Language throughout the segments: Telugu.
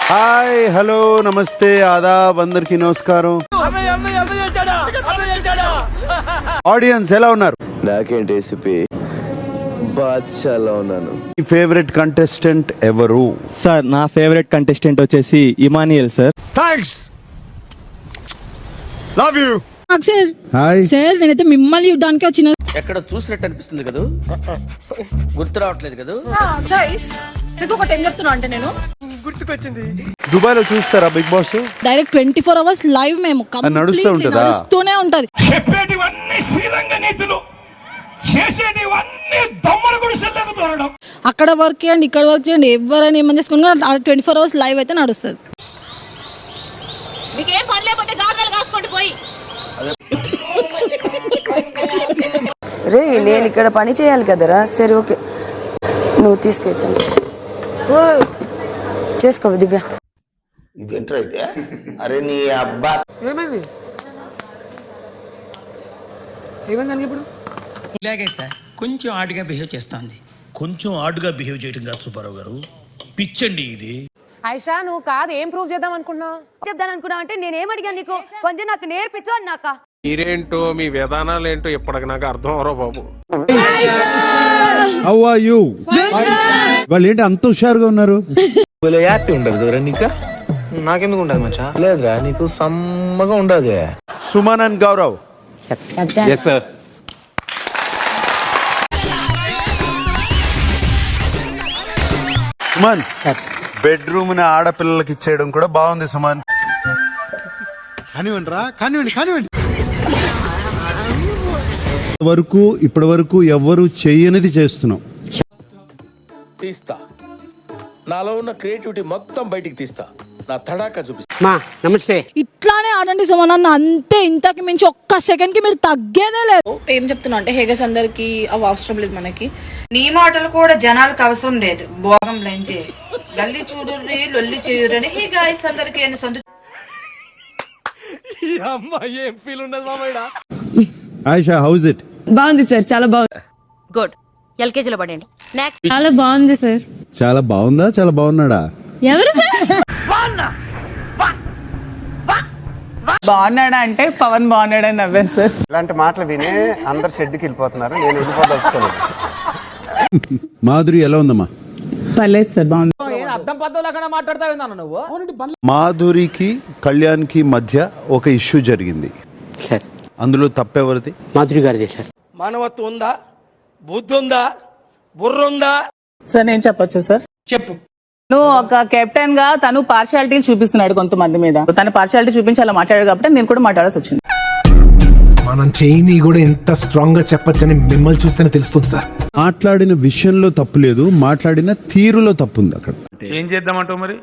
హాయ్ హలో నమస్తే ఆదాబ్ అందరికి నమస్కారం. ఆడియన్స్ ఎలా ఉన్నారు? నాకేంటి ఏసీపీ బాద్షాలో ఉన్నాను. మీ ఫేవరెట్ కంటెస్టెంట్ ఎవరు? సార్ నా ఫేవరెట్ కంటెస్టెంట్ వచ్చేసి Emmanuel sir. Thanks, love you. Sir hi sir, నేనైతే మిమ్మల్ని చూడడానికి వచ్చిన. ఎక్కడ చూసినట్టు అనిపిస్తుంది కదా, గుర్తు రావట్లేదు కదా. గైస్ మీకు ఒకటి ఏం చెప్తున్నా అంటే నేను గుర్తుకొచ్చింది. దుబాయ్ లో చూస్తారా Bigg Boss? Direct 24 hours live మేము నడుస్తూ ఉంటుందా? నడుస్తూనే ఉంటది. చెప్పేటివన్నీ శ్రీరంగ నీతులు, చేసేటివన్నీ దొమ్మల గుడిసెల్లోకి దూరడం. అక్కడ వర్క్ చేయండి, ఇక్కడ వర్క్ చేయండి, ఎవరైనా ఏమని చేసుకున్నా 24 hours లైవ్ అయితే నడుస్తుంది. మీకేం పని లేకపోతే గార్డెన్ కాసుకోండి పోయి. రే నేను ఇక్కడ పని చేయాలి కదరా. సరే ఓకే, నువ్వు తీసుకెళ్తాను. చేసుకో దివ్య. ఇదేంట్రా అయితే? అరే నీ అబ్బా ఏమైంది ఏమైంది ఇప్పుడు? ఇలాగే సార్ కొంచెం ఆడుగా బిహేవ్ చేస్తోంది. కొంచెం ఆడుగా బిహేవ్ చేయడం కాదు సుబ్బారావు గారు, పిచ్చండి ఇది. ఐషా నువ్వు కాదు ఏం ప్రూవ్ చేద్దాం అనుకున్నావు? చెప్దాను అనుకున్నావు అంటే నేనేం అడిగాను నీకు? కొంచెం నాకు నేర్పించు అన్నాక. మీరేంటో మీ విధానాలు ఏంటో ఇప్పటికి నాకు అర్థం అవరో బాబు. How are you? వాళ్ళు ఏంటి అంత హుషారుగా ఉన్నారు? హ్యాపీ ఉండదు నీకా? నాకెందుకు ఉండదు మచ్చా? లేదురా, నీకు సమ్మగా ఉండదు. Suman and Gaurav. Yes sir. Suman, bedroom ని ఆడపిల్లలకి ఇచ్చేయడం కూడా బాగుంది సుమన్. కానివ్వండి రా, కానివ్వండి. ఇప్పటి వరకు ఎవ్వరు చెయ్యనిది చేస్తున్నాం. తీస్తా, నాలో ఉన్న క్రియేటివిటీ మొత్తం బయటికి తీస్తా, నా తడాకా చూపిస్తా. నమస్తే. ఇట్లానే ఆడండి సుమనన్న, అంతే. ఇంతకు మించి ఒక్క సెకండ్ కి మీరు తగ్గేదే లేదు. ఏం చెప్తున్నా అంటే హేగస్ అందరికి అవి అవసరం లేదు మనకి. నీ మాటలు కూడా జనాలకు అవసరం లేదు. భోగం లంచే గల్లి చూడుర్రి లొల్లి చేయురని హే గాయస్ అందరికి అని సొంత. ఈ అమ్మాయి ఏం ఫీల్ ఉన్నది మామయ్య? Ayesha, house it? బాగుంది సార్, చాలా బాగుంది. గుడ్, ఎల్కేజీలో పడండి. నెక్స్ట్. చాలా బాగుంది సార్. చాలా బాగుందా? చాలా బాగున్నాడా? ఎవరు సార్? బాగున్నాడా అంటే పవన్ బాగున్నాడని నవ్వాను సార్. ఇలాంటి మాటలు విని అందరు షెడ్కి వెళ్ళిపోతున్నారు. నేను వెళ్ళిపోదలుచుకోలేదు. మాధురి ఎలా ఉందమ్మా? పర్లేదు సార్, బాగుంది. మాధురికి కళ్యాణ్ కి మధ్య ఒక ఇష్యూ జరిగింది సార్, అందులో తప్పెవరిది? మాధురి గారిదే సార్. మానవత్వం ఉందా, బుద్ధి ఉందా, బుర్ర ఉందా? సార్ నేను చెప్పొచ్చు సార్? చెప్పు. నువ్వు ఒక కెప్టెన్ గా తను పార్షియాలిటీ చూపిస్తున్నాడు కొంతమంది మీద. తన పార్షియాలిటీ చూపించి అలా మాట్లాడాడు కాబట్టి నేను కూడా మాట్లాడాల్సి వచ్చింది. మనం చేయని కూడా ఎంత స్ట్రాంగ్ గా చెప్పొచ్చని మిమ్మల్ని చూస్తేనే తెలుస్తుంది సార్. మాట్లాడిన విషయంలో తప్పు లేదు, మాట్లాడిన తీరులో తప్పు ఉంది. అక్కడ ఏం చేద్దామంటావు మరి?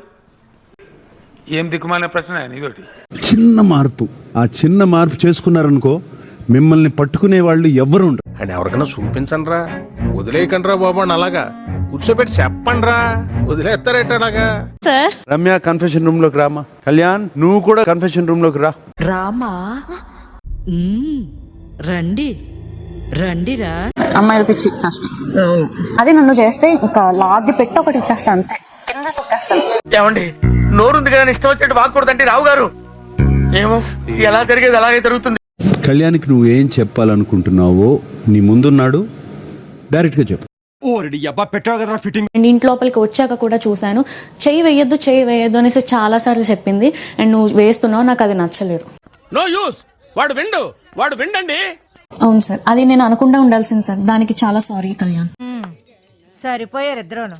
ఏం దిక్కుమాలిన ప్రశ్న ఇదొకటి. చిన్న మార్పు, ఆ చిన్న మార్పు చేసుకున్నారనుకో, మిమ్మల్ని పట్టుకునే వాళ్ళు ఎవరు ఉండరు. అండ్ ఎవరికైనా చూపించండి రా, వదిలేయకండి రా బాబు. అలాగా కూర్చోబెట్టి చెప్పండి రా, వదిలేస్తారేట అలాగా. రమ్య, కన్ఫెషన్ రూమ్ లోకి రామా. కళ్యాణ్, నువ్వు కూడా కన్ఫెషన్ రూమ్ లోకి రా. రామా రండి రండిరా. అమ్మాయిల పిచ్చి ఫస్ట్. అదే నన్ను చేస్తే ఇంకా లాగి పెట్టి ఒకటి ఇచ్చేస్తా అంతే, కింద పెట్టేస్తాను. ఏమండి, నోరుంది కదా ఇష్టం వచ్చేట్టు వాగకూడదండి రావు గారు. ఏమో ఎలా జరిగేది అలాగే జరుగుతుంది. కళ్యాణ్కి నువ్వు ఏం చెప్పాలనుకుంటున్నావో నీ ముందున్నాడు, డైరెక్ట్ గా చెప్పు. అండ్ ఇంటి లోపలికి వచ్చాక కూడా చూశాను, చెయ్యి వేయొద్దు అనేసి చాలా సార్లు చెప్పింది. అండ్ నువ్వు వేస్తున్నావు, నాకు అది నచ్చలేదు. నో యూస్, వాడు విండండి. అవును సార్, అది నేను అనుకుంటా ఉండాల్సింది సార్. దానికి చాలా సారీ కళ్యాణ్. సరిపోయారు ఇద్దరును.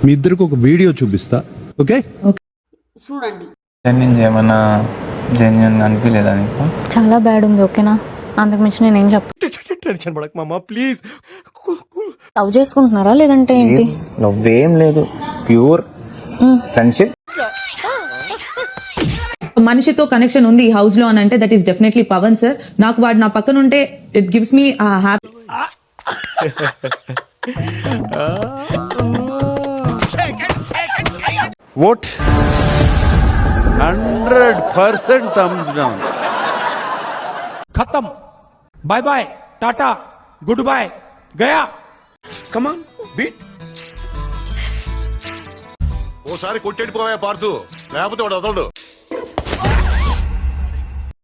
మీ ఇద్దరికి ఒక వీడియో చూపిస్తా, ఓకే? చూడండి. ఏమన్నా జెన్యున్ అనిపించలేదా నీకు? చాలా బ్యాడ్ ఉంది, ఓకేనా? అంతకు మించి నేనేం టెన్షన్ పడక మామ, ప్లీజ్. లవ్ చేసుకుంటున్నారా లేదంటే ఏంటి? నువ్వేం లేదు, ప్యూర్ ఫ్రెండ్షిప్. మనిషితో కనెక్షన్ ఉంది ఈ హౌస్ లో అని అంటే that is definitely Pawan sir. నాకు వాడు నా పక్కన ఉంటే it gives me happy. What? 100% thumbs down. खत्म, bye bye, tata, goodbye, गया. Come on beat. ఓసారి కొట్టెడిపోయా పార్తు లేకపోతే వాడు వదలడు